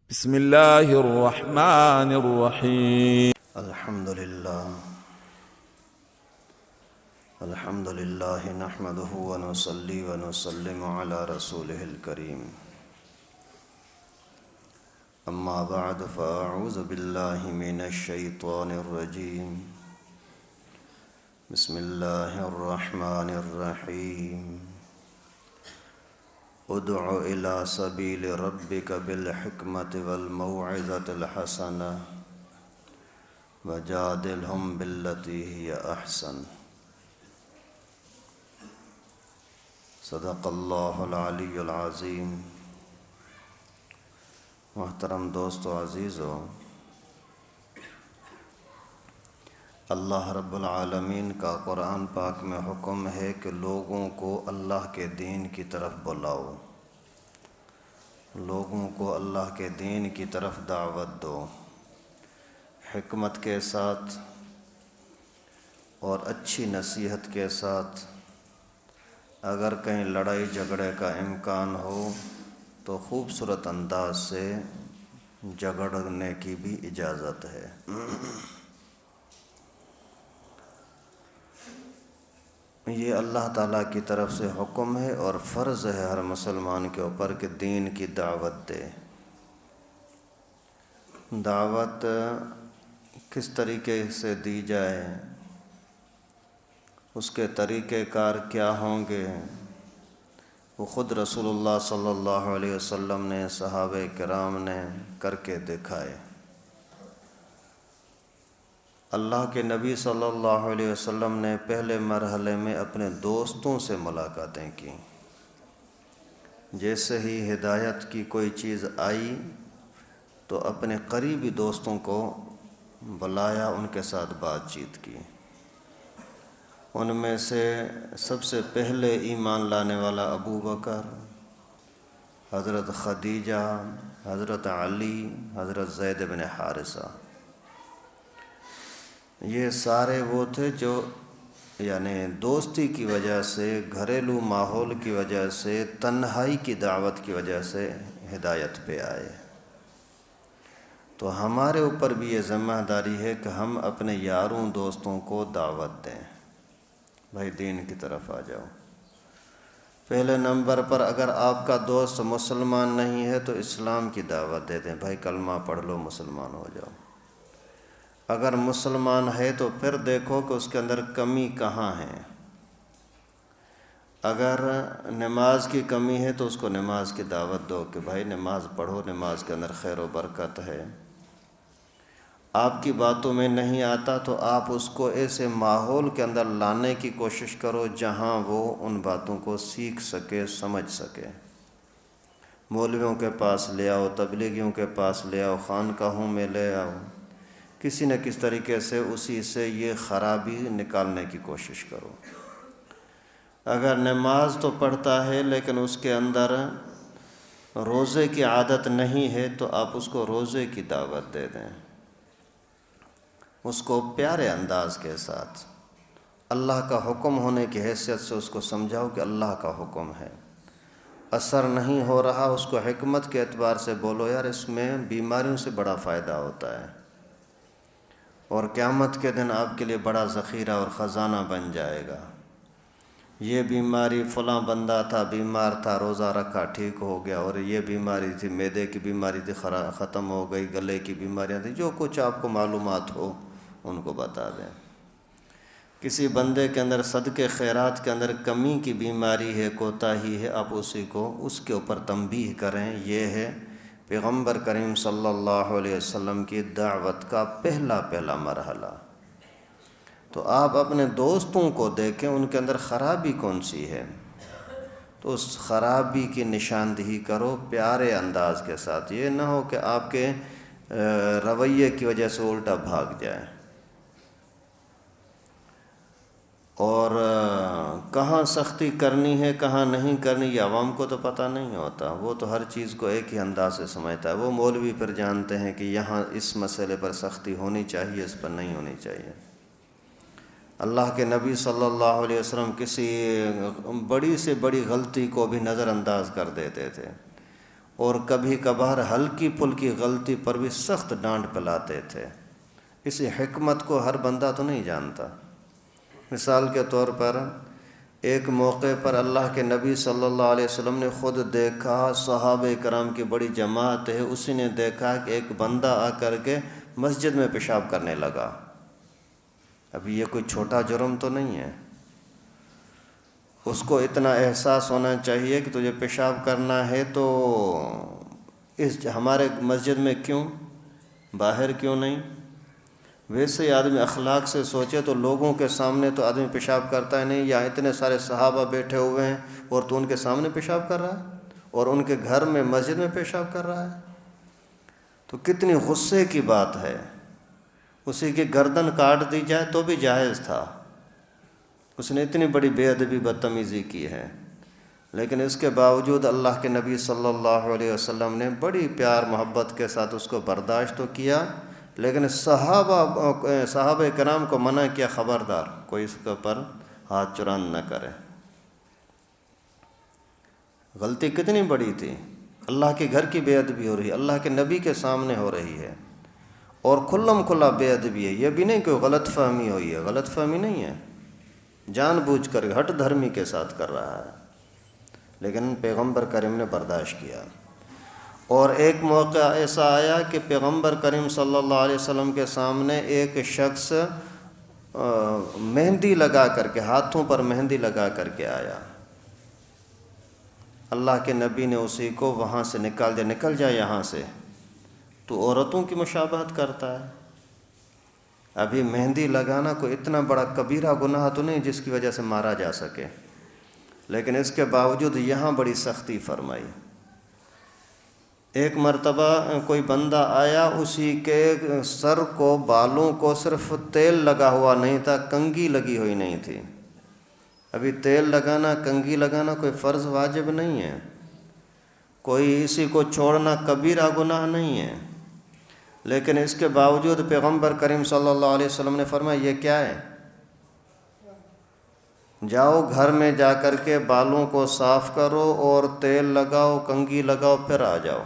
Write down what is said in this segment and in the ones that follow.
بسم الله الرحمن الرحيم. الحمد لله نحمده ونصلي ونسلم على رسوله الكريم. أما بعد فأعوذ بالله من الشيطان الرجيم. بسم الله الرحمن الرحيم. ادع إلى سبيل ربك بالحكمة والموعظة الحسنة وجادلهم بالتي هي أحسن. صدق اللہ العلی العظیم. محترم دوستو عزیزو، اللہ رب العالمین کا قرآن پاک میں حکم ہے کہ لوگوں کو اللہ کے دین کی طرف بلاؤ، لوگوں کو اللہ کے دین کی طرف دعوت دو، حکمت کے ساتھ اور اچھی نصیحت کے ساتھ. اگر کہیں لڑائی جھگڑے کا امکان ہو تو خوبصورت انداز سے جھگڑنے کی بھی اجازت ہے. یہ اللہ تعالیٰ کی طرف سے حکم ہے اور فرض ہے ہر مسلمان کے اوپر کہ دین کی دعوت دے. دعوت کس طریقے سے دی جائے، اس کے طریقہ کار کیا ہوں گے، وہ خود رسول اللہ صلی اللہ علیہ وسلم نے، صحابہ کرام نے کر کے دکھائے. اللہ کے نبی صلی اللہ علیہ وسلم نے پہلے مرحلے میں اپنے دوستوں سے ملاقاتیں کی. جیسے ہی ہدایت کی کوئی چیز آئی تو اپنے قریبی دوستوں کو بلایا، ان کے ساتھ بات چیت کی. ان میں سے سب سے پہلے ایمان لانے والا ابو بکر، حضرت خدیجہ، حضرت علی، حضرت زید بن حارثہ، یہ سارے وہ تھے جو یعنی دوستی کی وجہ سے، گھریلو ماحول کی وجہ سے، تنہائی کی دعوت کی وجہ سے ہدایت پہ آئے. تو ہمارے اوپر بھی یہ ذمہ داری ہے کہ ہم اپنے یاروں دوستوں کو دعوت دیں، بھائی دین کی طرف آ جاؤ. پہلے نمبر پر اگر آپ کا دوست مسلمان نہیں ہے تو اسلام کی دعوت دے دیں، بھائی کلمہ پڑھ لو، مسلمان ہو جاؤ. اگر مسلمان ہے تو پھر دیکھو کہ اس کے اندر کمی کہاں ہے. اگر نماز کی کمی ہے تو اس کو نماز کی دعوت دو کہ بھائی نماز پڑھو، نماز کے اندر خیر و برکت ہے. آپ کی باتوں میں نہیں آتا تو آپ اس کو ایسے ماحول کے اندر لانے کی کوشش کرو جہاں وہ ان باتوں کو سیکھ سکے، سمجھ سکے. مولویوں کے پاس لے آؤ، تبلیغیوں کے پاس لے آؤ، خانقاہوں میں لے آؤ، کسی نہ کس طریقے سے اسی سے یہ خرابی نکالنے کی کوشش کرو. اگر نماز تو پڑھتا ہے لیکن اس کے اندر روزے کی عادت نہیں ہے تو آپ اس کو روزے کی دعوت دے دیں. اس کو پیارے انداز کے ساتھ اللہ کا حکم ہونے کی حیثیت سے اس کو سمجھاؤ کہ اللہ کا حکم ہے. اثر نہیں ہو رہا، اس کو حکمت کے اعتبار سے بولو، یار اس میں بیماریوں سے بڑا فائدہ ہوتا ہے اور قیامت کے دن آپ کے لیے بڑا ذخیرہ اور خزانہ بن جائے گا. یہ بیماری فلاں بندہ تھا، بیمار تھا، روزہ رکھا ٹھیک ہو گیا، اور یہ بیماری تھی، معدے کی بیماری تھی، ختم ہو گئی، گلے کی بیماریاں تھیں، جو کچھ آپ کو معلومات ہو ان کو بتا دیں. کسی بندے کے اندر صدقے خیرات کے اندر کمی کی بیماری ہے، کوتاہی ہے، آپ اسی کو اس کے اوپر تنبیہ کریں. یہ ہے پیغمبر کریم صلی اللہ علیہ وسلم کی دعوت کا پہلا مرحلہ. تو آپ اپنے دوستوں کو دیکھیں ان کے اندر خرابی کون سی ہے تو اس خرابی کی نشاندہی کرو پیارے انداز کے ساتھ. یہ نہ ہو کہ آپ کے رویے کی وجہ سے الٹا بھاگ جائے. اور کہاں سختی کرنی ہے کہاں نہیں کرنی یہ عوام کو تو پتہ نہیں ہوتا، وہ تو ہر چیز کو ایک ہی انداز سے سمجھتا ہے. وہ مولوی پھر جانتے ہیں کہ یہاں اس مسئلے پر سختی ہونی چاہیے، اس پر نہیں ہونی چاہیے. اللہ کے نبی صلی اللہ علیہ وسلم کسی بڑی سے بڑی غلطی کو بھی نظر انداز کر دیتے تھے اور کبھی کبھار ہلکی پھلکی غلطی پر بھی سخت ڈانٹ پلاتے تھے۔ اسی حکمت کو ہر بندہ تو نہیں جانتا۔ مثال کے طور پر ایک موقع پر اللہ کے نبی صلی اللہ علیہ وسلم نے خود دیکھا، صحابہ کرام کی بڑی جماعت ہے، اسی نے دیکھا کہ ایک بندہ آ کر کے مسجد میں پیشاب کرنے لگا۔ اب یہ کوئی چھوٹا جرم تو نہیں ہے، اس کو اتنا احساس ہونا چاہیے کہ تجھے پیشاب کرنا ہے تو اس ہمارے مسجد میں کیوں، باہر کیوں نہیں؟ ویسے ہی آدمی اخلاق سے سوچے تو لوگوں کے سامنے تو آدمی پیشاب کرتا ہے نہیں، یا اتنے سارے صحابہ بیٹھے ہوئے ہیں اور تو ان کے سامنے پیشاب کر رہا ہے اور ان کے گھر میں مسجد میں پیشاب کر رہا ہے، تو کتنی غصے کی بات ہے۔ اسی کی گردن کاٹ دی جائے تو بھی جائز تھا، اس نے اتنی بڑی بے ادبی بدتمیزی کی ہے، لیکن اس کے باوجود اللہ کے نبی صلی اللہ علیہ وسلم نے بڑی پیار محبت کے ساتھ اس کو برداشت تو کیا، لیکن صحابہ کرام کو منع کیا، خبردار کوئی اس کے اوپر ہاتھ چران نہ کرے۔ غلطی کتنی بڑی تھی، اللہ کے گھر کی بے ادبی ہو رہی ہے، اللہ کے نبی کے سامنے ہو رہی ہے، اور کھلم کھلا بے ادبی ہے۔ یہ بھی نہیں کہ غلط فہمی ہوئی ہے، غلط فہمی نہیں ہے، جان بوجھ کر ہٹ دھرمی کے ساتھ کر رہا ہے، لیکن پیغمبر کریم نے برداشت کیا۔ اور ایک موقع ایسا آیا کہ پیغمبر کریم صلی اللہ علیہ وسلم کے سامنے ایک شخص مہندی لگا کر کے، ہاتھوں پر مہندی لگا کر کے آیا، اللہ کے نبی نے اسی کو وہاں سے نکال دیا، نکل جا یہاں سے، تو عورتوں کی مشابہت کرتا ہے۔ ابھی مہندی لگانا کوئی اتنا بڑا کبیرہ گناہ تو نہیں جس کی وجہ سے مارا جا سکے، لیکن اس کے باوجود یہاں بڑی سختی فرمائی۔ ایک مرتبہ کوئی بندہ آیا، اسی کے سر کو، بالوں کو صرف تیل لگا ہوا نہیں تھا، کنگھی لگی ہوئی نہیں تھی۔ ابھی تیل لگانا، کنگھی لگانا کوئی فرض واجب نہیں ہے، کوئی اسی کو چھوڑنا کبیرہ گناہ نہیں ہے، لیکن اس کے باوجود پیغمبر کریم صلی اللہ علیہ وسلم نے فرمایا یہ کیا ہے؟ جاؤ گھر میں جا کر کے بالوں کو صاف کرو اور تیل لگاؤ، کنگھی لگاؤ، پھر آ جاؤ۔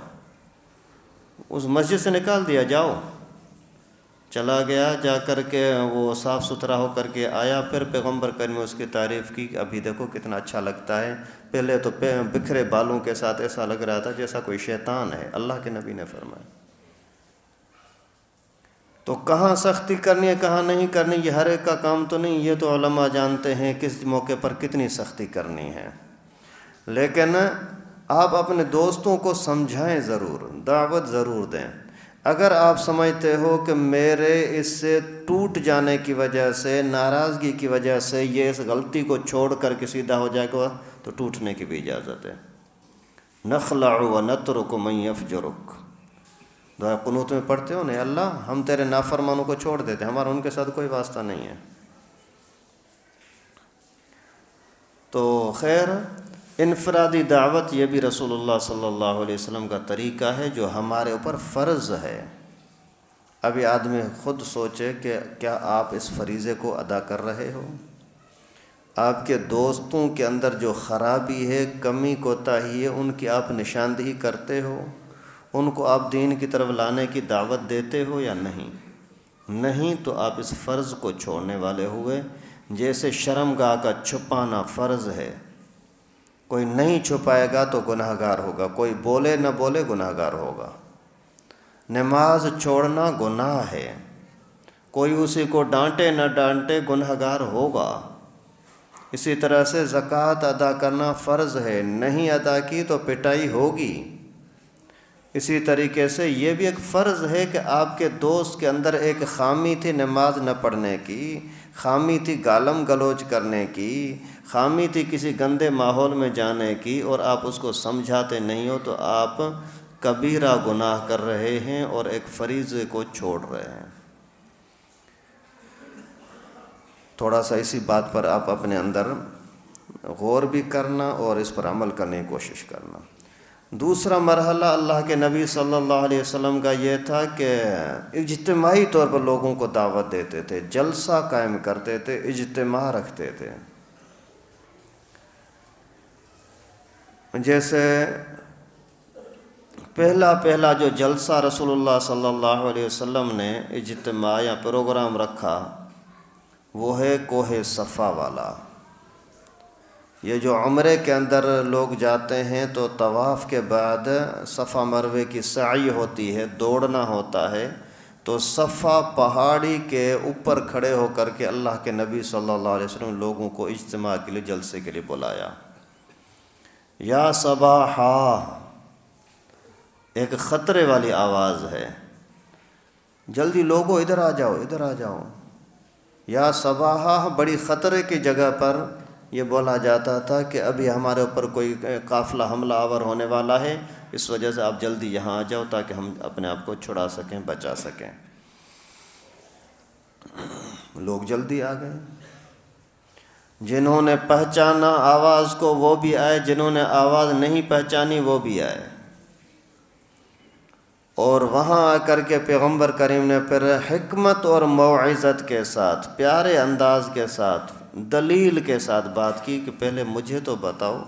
اس مسجد سے نکال دیا، جاؤ۔ چلا گیا، جا کر کے وہ صاف ستھرا ہو کر کے آیا، پھر پیغمبر کریم نے اس کی تعریف کی کہ ابھی دیکھو کتنا اچھا لگتا ہے، پہلے تو بکھرے بالوں کے ساتھ ایسا لگ رہا تھا جیسا کوئی شیطان ہے، اللہ کے نبی نے فرمایا۔ تو کہاں سختی کرنی ہے کہاں نہیں کرنی، یہ ہر ایک کا کام تو نہیں، یہ تو علماء جانتے ہیں کس موقع پر کتنی سختی کرنی ہے، لیکن آپ اپنے دوستوں کو سمجھائیں ضرور، دعوت ضرور دیں۔ اگر آپ سمجھتے ہو کہ میرے اس سے ٹوٹ جانے کی وجہ سے، ناراضگی کی وجہ سے یہ اس غلطی کو چھوڑ کر کے سیدھا ہو جائے گا، تو ٹوٹنے کی بھی اجازت ہے۔ نخلع ونترک من یفجرک، دعا قنوت میں پڑھتے ہو نا، اللہ ہم تیرے نافرمانوں کو چھوڑ دیتے ہیں، ہمارا ان کے ساتھ کوئی واسطہ نہیں ہے۔ تو خیر، انفرادی دعوت یہ بھی رسول اللہ صلی اللہ علیہ وسلم کا طریقہ ہے جو ہمارے اوپر فرض ہے۔ ابھی آدمی خود سوچے کہ کیا آپ اس فریضے کو ادا کر رہے ہو؟ آپ کے دوستوں کے اندر جو خرابی ہے، کمی کوتاہی ہے، ان کی آپ نشاندہی کرتے ہو؟ ان کو آپ دین کی طرف لانے کی دعوت دیتے ہو یا نہیں؟ نہیں تو آپ اس فرض کو چھوڑنے والے ہوئے۔ جیسے شرمگاہ کا چھپانا فرض ہے، کوئی نہیں چھپائے گا تو گناہ گار ہوگا، کوئی بولے نہ بولے گناہ گار ہوگا۔ نماز چھوڑنا گناہ ہے، کوئی اسی کو ڈانٹے نہ ڈانٹے گناہ گار ہوگا۔ اسی طرح سے زکوٰۃ ادا کرنا فرض ہے، نہیں ادا کی تو پٹائی ہوگی۔ اسی طریقے سے یہ بھی ایک فرض ہے کہ آپ کے دوست کے اندر ایک خامی تھی نماز نہ پڑھنے کی، خامی تھی گالم گلوچ کرنے کی، خامی تھی کسی گندے ماحول میں جانے کی، اور آپ اس کو سمجھاتے نہیں ہو، تو آپ کبیرہ گناہ کر رہے ہیں اور ایک فریضے کو چھوڑ رہے ہیں۔ تھوڑا سا اسی بات پر آپ اپنے اندر غور بھی کرنا اور اس پر عمل کرنے کی کوشش کرنا۔ دوسرا مرحلہ اللہ کے نبی صلی اللہ علیہ وسلم کا یہ تھا کہ اجتماعی طور پر لوگوں کو دعوت دیتے تھے، جلسہ قائم کرتے تھے، اجتماع رکھتے تھے۔ جیسے پہلا جو جلسہ رسول اللہ صلی اللہ علیہ وسلم نے اجتماع یا پروگرام رکھا وہ ہے کوہ صفا والا۔ یہ جو عمرے کے اندر لوگ جاتے ہیں تو طواف کے بعد صفا مروے کی سعی ہوتی ہے، دوڑنا ہوتا ہے، تو صفا پہاڑی کے اوپر کھڑے ہو کر کے اللہ کے نبی صلی اللہ علیہ وسلم لوگوں کو اجتماع کے لیے، جلسے کے لیے بلایا۔ یا صباحا، ایک خطرے والی آواز ہے، جلدی لوگوں ادھر آ جاؤ، ادھر آ جاؤ۔ یا صباحا بڑی خطرے کی جگہ پر یہ بولا جاتا تھا کہ ابھی ہمارے اوپر کوئی قافلہ حملہ آور ہونے والا ہے، اس وجہ سے آپ جلدی یہاں آ جاؤ تاکہ ہم اپنے آپ کو چھڑا سکیں، بچا سکیں۔ لوگ جلدی آ گئے، جنہوں نے پہچانا آواز کو وہ بھی آئے، جنہوں نے آواز نہیں پہچانی وہ بھی آئے۔ اور وہاں آ کر کے پیغمبر کریم نے پھر حکمت اور موعظت کے ساتھ، پیارے انداز کے ساتھ، دلیل کے ساتھ بات کی کہ پہلے مجھے تو بتاؤ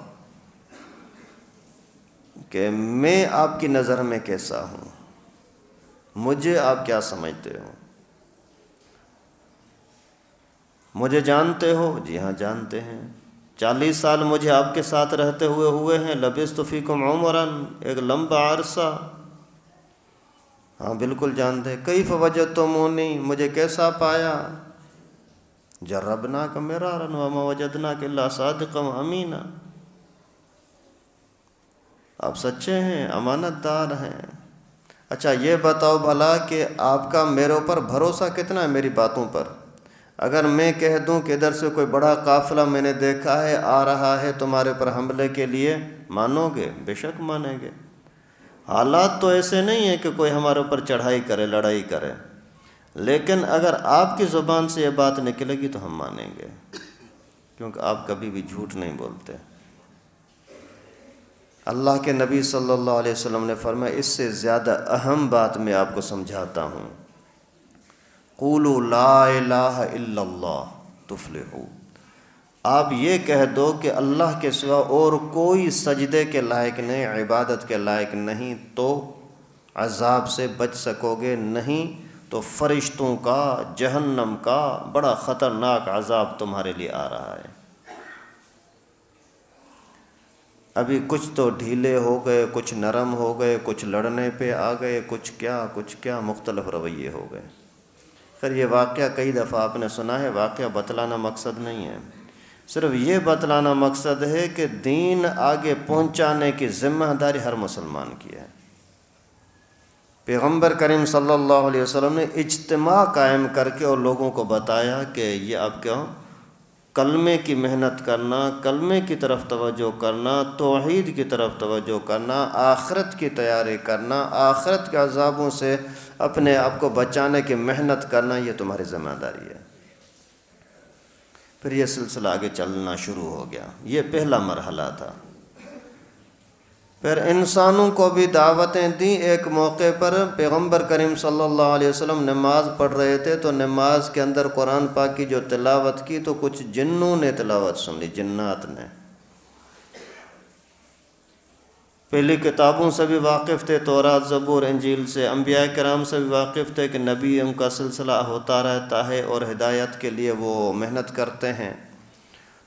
کہ میں آپ کی نظر میں کیسا ہوں، مجھے آپ کیا سمجھتے ہو، مجھے جانتے ہو؟ جی ہاں جانتے ہیں، 40 سال مجھے آپ کے ساتھ رہتے ہوئے ہیں، لبثت فیکم عمراً، ایک لمبا عرصہ۔ ہاں بالکل جانتے ہیں۔ کیف وجدتمونی، مجھے کیسا پایا؟ جربناک مرارا وما وجدناک الا صادقا امینا، آپ سچے ہیں، امانت دار ہیں۔ اچھا یہ بتاؤ بھلا کہ آپ کا میرے اوپر بھروسہ کتنا ہے میری باتوں پر؟ اگر میں کہہ دوں کہ ادھر سے کوئی بڑا قافلہ میں نے دیکھا ہے آ رہا ہے تمہارے پر حملے کے لیے، مانو گے؟ بے شک مانیں گے۔ حالات تو ایسے نہیں ہیں کہ کوئی ہمارے اوپر چڑھائی کرے، لڑائی کرے، لیکن اگر آپ کی زبان سے یہ بات نکلے گی تو ہم مانیں گے، کیونکہ آپ کبھی بھی جھوٹ نہیں بولتے۔ اللہ کے نبی صلی اللہ علیہ وسلم نے فرمایا اس سے زیادہ اہم بات میں آپ کو سمجھاتا ہوں، قولوا لا الہ الا اللہ تفلحوا، آپ یہ کہہ دو کہ اللہ کے سوا اور کوئی سجدے کے لائق نہیں، عبادت کے لائق نہیں، تو عذاب سے بچ سکو گے، نہیں تو فرشتوں کا، جہنم کا بڑا خطرناک عذاب تمہارے لیے آ رہا ہے۔ ابھی کچھ تو ڈھیلے ہو گئے، کچھ نرم ہو گئے، کچھ لڑنے پہ آ گئے، کچھ کیا مختلف رویے ہو گئے۔ خیر یہ واقعہ کئی دفعہ آپ نے سنا ہے، واقعہ بتلانا مقصد نہیں ہے، صرف یہ بتلانا مقصد ہے کہ دین آگے پہنچانے کی ذمہ داری ہر مسلمان کی ہے۔ پیغمبر کریم صلی اللہ علیہ وسلم نے اجتماع قائم کر کے اور لوگوں کو بتایا کہ یہ آپ کیوں کلمے کی محنت کرنا، کلمے کی طرف توجہ کرنا، توحید کی طرف توجہ کرنا، آخرت کی تیاری کرنا، آخرت کے عذابوں سے اپنے آپ کو بچانے کی محنت کرنا، یہ تمہاری ذمہ داری ہے۔ پھر یہ سلسلہ آگے چلنا شروع ہو گیا، یہ پہلا مرحلہ تھا۔ پھر انسانوں کو بھی دعوتیں دیں۔ ایک موقع پر پیغمبر کریم صلی اللہ علیہ وسلم نماز پڑھ رہے تھے تو نماز کے اندر قرآن پاک کی جو تلاوت کی تو کچھ جنوں نے تلاوت سن لی، جنات نے۔ پہلی کتابوں سے بھی واقف تھے، تورات، زبور، انجیل سے، انبیاء کرام سے بھی واقف تھے کہ نبی ان کا سلسلہ ہوتا رہتا ہے اور ہدایت کے لیے وہ محنت کرتے ہیں۔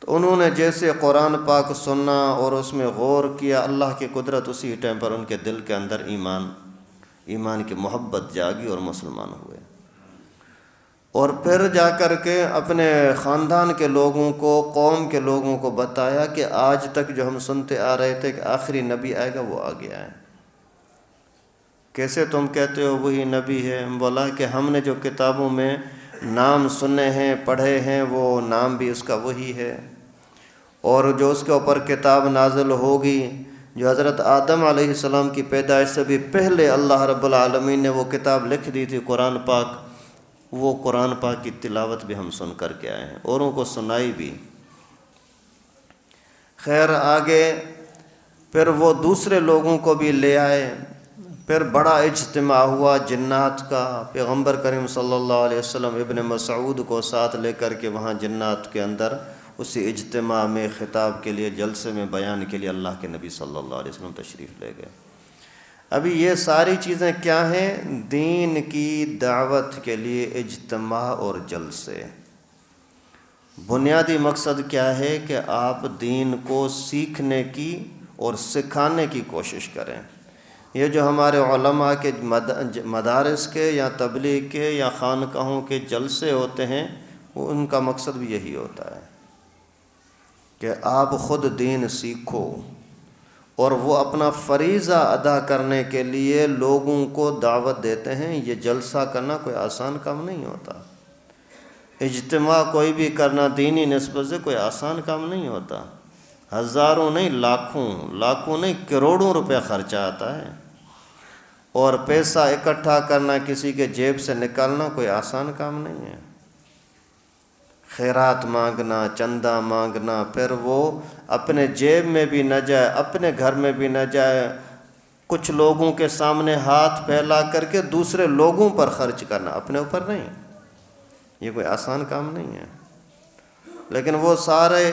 تو انہوں نے جیسے قرآن پاک سننا اور اس میں غور کیا، اللہ کی قدرت اسی ٹائم پر ان کے دل کے اندر ایمان کی محبت جاگی اور مسلمان ہوئے۔ اور پھر جا کر کے اپنے خاندان کے لوگوں کو، قوم کے لوگوں کو بتایا کہ آج تک جو ہم سنتے آ رہے تھے کہ آخری نبی آئے گا، وہ آ گیا ہے۔ کیسے تم کہتے ہو وہی نبی ہے؟ بولا کہ ہم نے جو کتابوں میں نام سنے ہیں، پڑھے ہیں، وہ نام بھی اس کا وہی ہے، اور جو اس کے اوپر کتاب نازل ہوگی، جو حضرت آدم علیہ السلام کی پیدائش سے بھی پہلے اللہ رب العالمین نے وہ کتاب لکھ دی تھی، قرآن پاک، وہ قرآن پاک کی تلاوت بھی ہم سن کر کے آئے ہیں، اوروں کو سنائی بھی۔ خیر آگے پھر وہ دوسرے لوگوں کو بھی لے آئے، پھر بڑا اجتماع ہوا جنات کا۔ پیغمبر کریم صلی اللہ علیہ وسلم ابن مسعود کو ساتھ لے کر کے وہاں جنات کے اندر اسی اجتماع میں خطاب کے لیے، جلسے میں بیان کے لیے اللہ کے نبی صلی اللہ علیہ وسلم تشریف لے گئے۔ ابھی یہ ساری چیزیں کیا ہیں؟ دین کی دعوت کے لیے اجتماع اور جلسے۔ بنیادی مقصد کیا ہے کہ آپ دین کو سیکھنے کی اور سکھانے کی کوشش کریں۔ یہ جو ہمارے علماء کے مدارس کے یا تبلیغ کے یا خانقاہوں کے جلسے ہوتے ہیں، وہ ان کا مقصد بھی یہی ہوتا ہے کہ آپ خود دین سیکھو، اور وہ اپنا فریضہ ادا کرنے کے لیے لوگوں کو دعوت دیتے ہیں۔ یہ جلسہ کرنا کوئی آسان کام نہیں ہوتا، اجتماع کوئی بھی کرنا دینی نسبت سے کوئی آسان کام نہیں ہوتا۔ ہزاروں نہیں، لاکھوں نہیں، کروڑوں روپے خرچہ آتا ہے، اور پیسہ اکٹھا کرنا، کسی کے جیب سے نکالنا کوئی آسان کام نہیں ہے۔ خیرات مانگنا، چندہ مانگنا، پھر وہ اپنے جیب میں بھی نہ جائے، اپنے گھر میں بھی نہ جائے، کچھ لوگوں کے سامنے ہاتھ پھیلا کر کے دوسرے لوگوں پر خرچ کرنا، اپنے اوپر نہیں، یہ کوئی آسان کام نہیں ہے۔ لیکن وہ سارے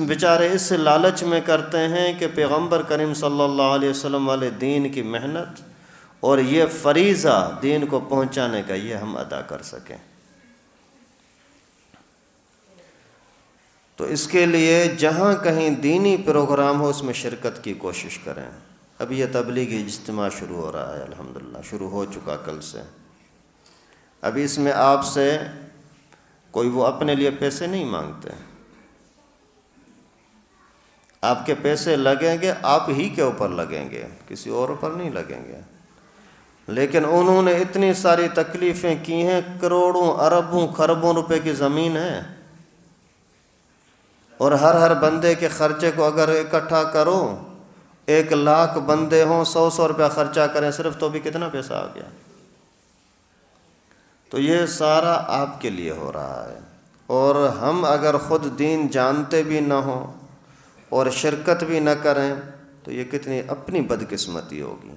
بیچارے اس لالچ میں کرتے ہیں کہ پیغمبر کریم صلی اللہ علیہ وسلم والے دین کی محنت اور یہ فریضہ دین کو پہنچانے کا یہ ہم ادا کر سکیں۔ تو اس کے لیے جہاں کہیں دینی پروگرام ہو اس میں شرکت کی کوشش کریں۔ ابھی یہ تبلیغی اجتماع شروع ہو رہا ہے، الحمدللہ شروع ہو چکا کل سے۔ ابھی اس میں آپ سے کوئی وہ اپنے لیے پیسے نہیں مانگتے، آپ کے پیسے لگیں گے آپ ہی کے اوپر لگیں گے، کسی اور اوپر نہیں لگیں گے۔ لیکن انہوں نے اتنی ساری تکلیفیں کی ہیں، کروڑوں اربوں خربوں روپے کی زمین ہے، اور ہر بندے کے خرچے کو اگر اکٹھا کرو، 1,00,000 بندے ہوں، 100 روپیہ خرچہ کریں صرف، تو بھی کتنا پیسہ آ گیا۔ تو یہ سارا آپ کے لیے ہو رہا ہے، اور ہم اگر خود دین جانتے بھی نہ ہوں اور شرکت بھی نہ کریں تو یہ کتنی اپنی بدقسمتی ہوگی۔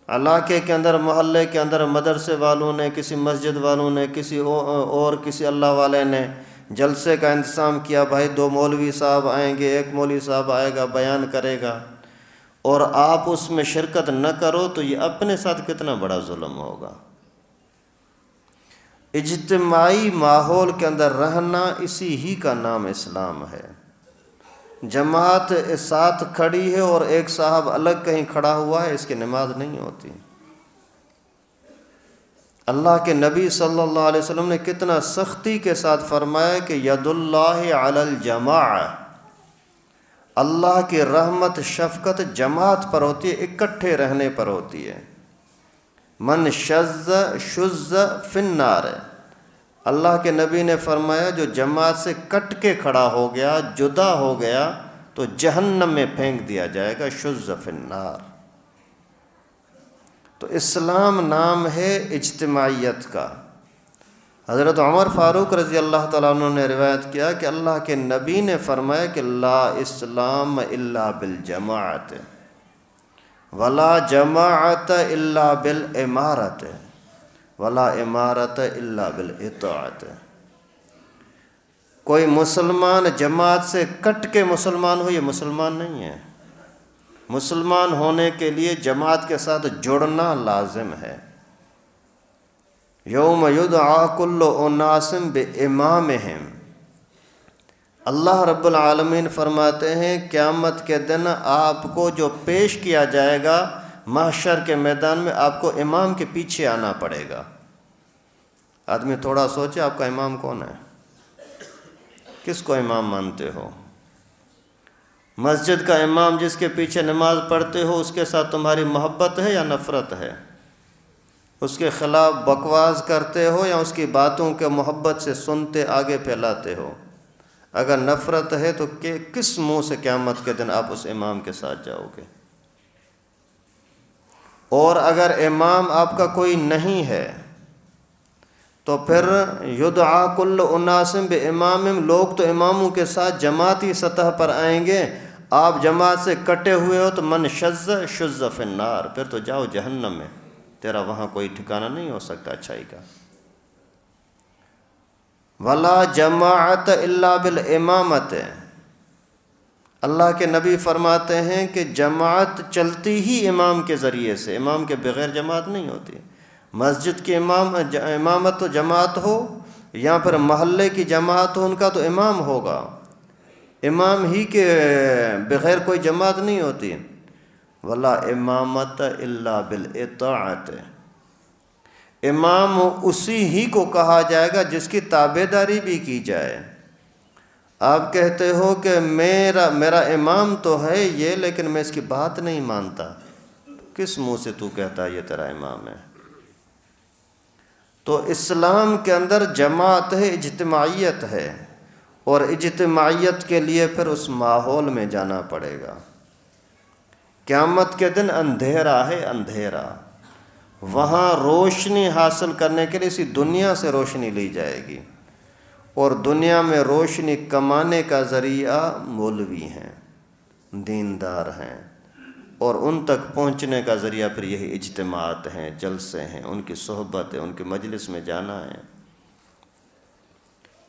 علاقے کے اندر، محلے کے اندر مدرسے والوں نے، کسی مسجد والوں نے، کسی اللہ والے نے جلسے کا انتظام کیا، بھائی 2 مولوی صاحب آئیں گے، 1 مولوی صاحب آئے گا، بیان کرے گا، اور آپ اس میں شرکت نہ کرو تو یہ اپنے ساتھ کتنا بڑا ظلم ہوگا۔ اجتماعی ماحول کے اندر رہنا، اسی ہی کا نام اسلام ہے۔ جماعت ساتھ کھڑی ہے اور ایک صاحب الگ کہیں کھڑا ہوا ہے، اس کی نماز نہیں ہوتی۔ اللہ کے نبی صلی اللہ علیہ وسلم نے کتنا سختی کے ساتھ فرمایا کہ ید اللہ علی الجماع، اللہ کی رحمت شفقت جماعت پر ہوتی ہے، اکٹھے رہنے پر ہوتی ہے۔ من شذ فی النار، اللہ کے نبی نے فرمایا جو جماعت سے کٹ کے کھڑا ہو گیا، جدا ہو گیا، تو جہنم میں پھینک دیا جائے گا، شذ فی النار۔ تو اسلام نام ہے اجتماعیت کا۔ حضرت عمر فاروق رضی اللہ تعالیٰ عنہ نے روایت کیا کہ اللہ کے نبی نے فرمایا کہ لا اسلام الا بالجماعت ولا جماعت الا بالامارت ولا امارت الا بالاطاعت۔ کوئی مسلمان جماعت سے کٹ کے مسلمان ہو، یہ مسلمان نہیں ہے۔ مسلمان ہونے کے لیے جماعت کے ساتھ جڑنا لازم ہے۔ یوم یدعا کل اناس بامامہم، اللہ رب العالمین فرماتے ہیں قیامت کے دن آپ کو جو پیش کیا جائے گا محشر کے میدان میں، آپ کو امام کے پیچھے آنا پڑے گا۔ آدمی تھوڑا سوچے، آپ کا امام کون ہے؟ کس کو امام مانتے ہو؟ مسجد کا امام جس کے پیچھے نماز پڑھتے ہو، اس کے ساتھ تمہاری محبت ہے یا نفرت ہے؟ اس کے خلاف بکواس کرتے ہو یا اس کی باتوں کے محبت سے سنتے آگے پھیلاتے ہو؟ اگر نفرت ہے تو کس منہ سے قیامت کے دن آپ اس امام کے ساتھ جاؤ گے؟ اور اگر امام آپ کا کوئی نہیں ہے تو پھر یدعا کل اناس بامامہم، لوگ تو اماموں کے ساتھ جماعتی سطح پر آئیں گے، آپ جماعت سے کٹے ہوئے ہو تو من شذ فی النار، پھر تو جاؤ جہنم میں، تیرا وہاں کوئی ٹھکانہ نہیں ہو سکتا اچھائی کا۔ ولا جماعت الا بالامامت، اللہ کے نبی فرماتے ہیں کہ جماعت چلتی ہی امام کے ذریعے سے، امام کے بغیر جماعت نہیں ہوتی۔ مسجد کی امامت و جماعت ہو یا پھر محلے کی جماعت ہو، ان کا تو امام ہوگا، امام ہی کے بغیر کوئی جماعت نہیں ہوتی۔ وَلَا امامت الا بالاطاعت، امام اسی ہی کو کہا جائے گا جس کی تابعداری بھی کی جائے۔ آپ کہتے ہو کہ میرا امام تو ہے یہ، لیکن میں اس کی بات نہیں مانتا، کس منہ سے تو کہتا ہے یہ تیرا امام ہے؟ تو اسلام کے اندر جماعت ہے، اجتماعیت ہے، اور اجتماعیت کے لیے پھر اس ماحول میں جانا پڑے گا۔ قیامت کے دن اندھیرا ہے، اندھیرا، وہاں روشنی حاصل کرنے کے لیے اسی دنیا سے روشنی لی جائے گی، اور دنیا میں روشنی کمانے کا ذریعہ مولوی ہیں، دیندار ہیں، اور ان تک پہنچنے کا ذریعہ پھر یہی اجتماعات ہیں، جلسے ہیں، ان کی صحبت ہے، ان کی مجلس میں جانا ہے۔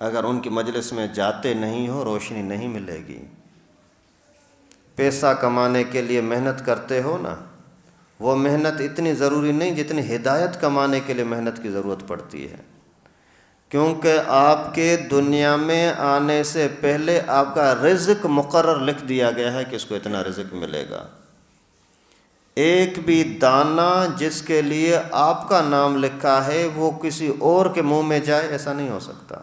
اگر ان کی مجلس میں جاتے نہیں ہو روشنی نہیں ملے گی۔ پیسہ کمانے کے لیے محنت کرتے ہو نا، وہ محنت اتنی ضروری نہیں جتنی ہدایت کمانے کے لیے محنت کی ضرورت پڑتی ہے، کیونکہ آپ کے دنیا میں آنے سے پہلے آپ کا رزق مقرر لکھ دیا گیا ہے کہ اس کو اتنا رزق ملے گا۔ ایک بھی دانہ جس کے لیے آپ کا نام لکھا ہے وہ کسی اور کے منہ میں جائے، ایسا نہیں ہو سکتا۔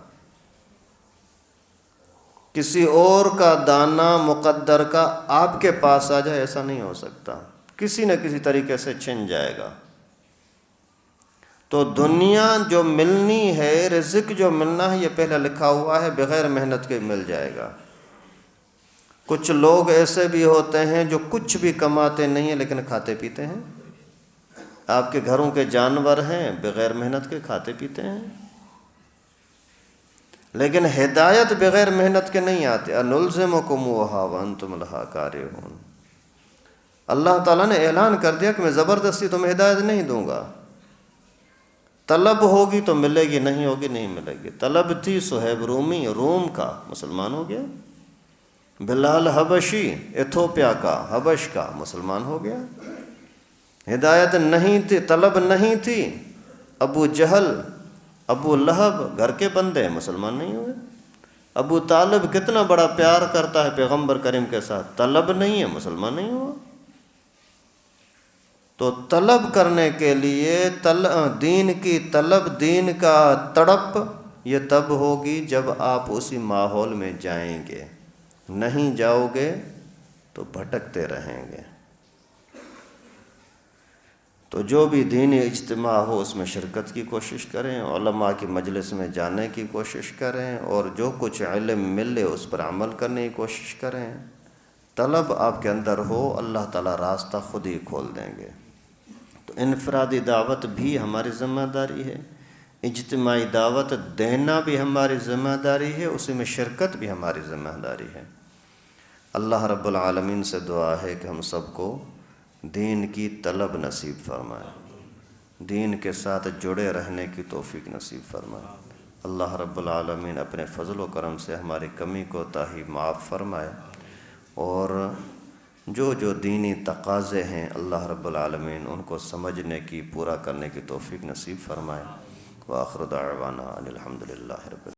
کسی اور کا دانہ مقدر کا آپ کے پاس آ جائے، ایسا نہیں ہو سکتا، کسی نہ کسی طریقے سے چھن جائے گا۔ تو دنیا جو ملنی ہے، رزق جو ملنا ہے، یہ پہلے لکھا ہوا ہے، بغیر محنت کے مل جائے گا۔ کچھ لوگ ایسے بھی ہوتے ہیں جو کچھ بھی کماتے نہیں ہیں لیکن کھاتے پیتے ہیں۔ آپ کے گھروں کے جانور ہیں، بغیر محنت کے کھاتے پیتے ہیں، لیکن ہدایت بغیر محنت کے نہیں آتے۔ أَنُلْزِمُكُمُوهَا وَأَنْتُمْ لَهَا كَارِهُونَ، اللہ تعالیٰ نے اعلان کر دیا کہ میں زبردستی تمہیں ہدایت نہیں دوں گا، طلب ہوگی تو ملے گی، نہیں ہوگی نہیں ملے گی۔ طلب تھی صہیب رومی، روم کا، مسلمان ہو گیا۔ بلال حبشی، ایتھوپیا کا، حبش کا، مسلمان ہو گیا۔ ہدایت نہیں تھی، طلب نہیں تھی، ابو جہل، ابو لہب گھر کے بندے، مسلمان نہیں ہوئے۔ ابو طالب کتنا بڑا پیار کرتا ہے پیغمبر کریم کے ساتھ، طلب نہیں ہے، مسلمان نہیں ہوا۔ تو طلب کرنے کے لیے دین کی طلب، دین کا تڑپ، یہ تب ہوگی جب آپ اسی ماحول میں جائیں گے۔ نہیں جاؤ گے تو بھٹکتے رہیں گے۔ تو جو بھی دینی اجتماع ہو اس میں شرکت کی کوشش کریں، علماء کی مجلس میں جانے کی کوشش کریں، اور جو کچھ علم ملے اس پر عمل کرنے کی کوشش کریں۔ طلب آپ کے اندر ہو، اللہ تعالیٰ راستہ خود ہی کھول دیں گے۔ تو انفرادی دعوت بھی ہماری ذمہ داری ہے، اجتماعی دعوت دینا بھی ہماری ذمہ داری ہے، اسی میں شرکت بھی ہماری ذمہ داری ہے۔ اللہ رب العالمین سے دعا ہے کہ ہم سب کو دین کی طلب نصیب فرمائے، دین کے ساتھ جڑے رہنے کی توفیق نصیب فرمائے۔ اللہ رب العالمین اپنے فضل و کرم سے ہماری کمی کوتاہی معاف فرمائے، اور جو دینی تقاضے ہیں اللہ رب العالمین ان کو سمجھنے کی، پورا کرنے کی توفیق نصیب فرمائے۔ وآخر دعوانا ان الحمد للہ رب العالمین۔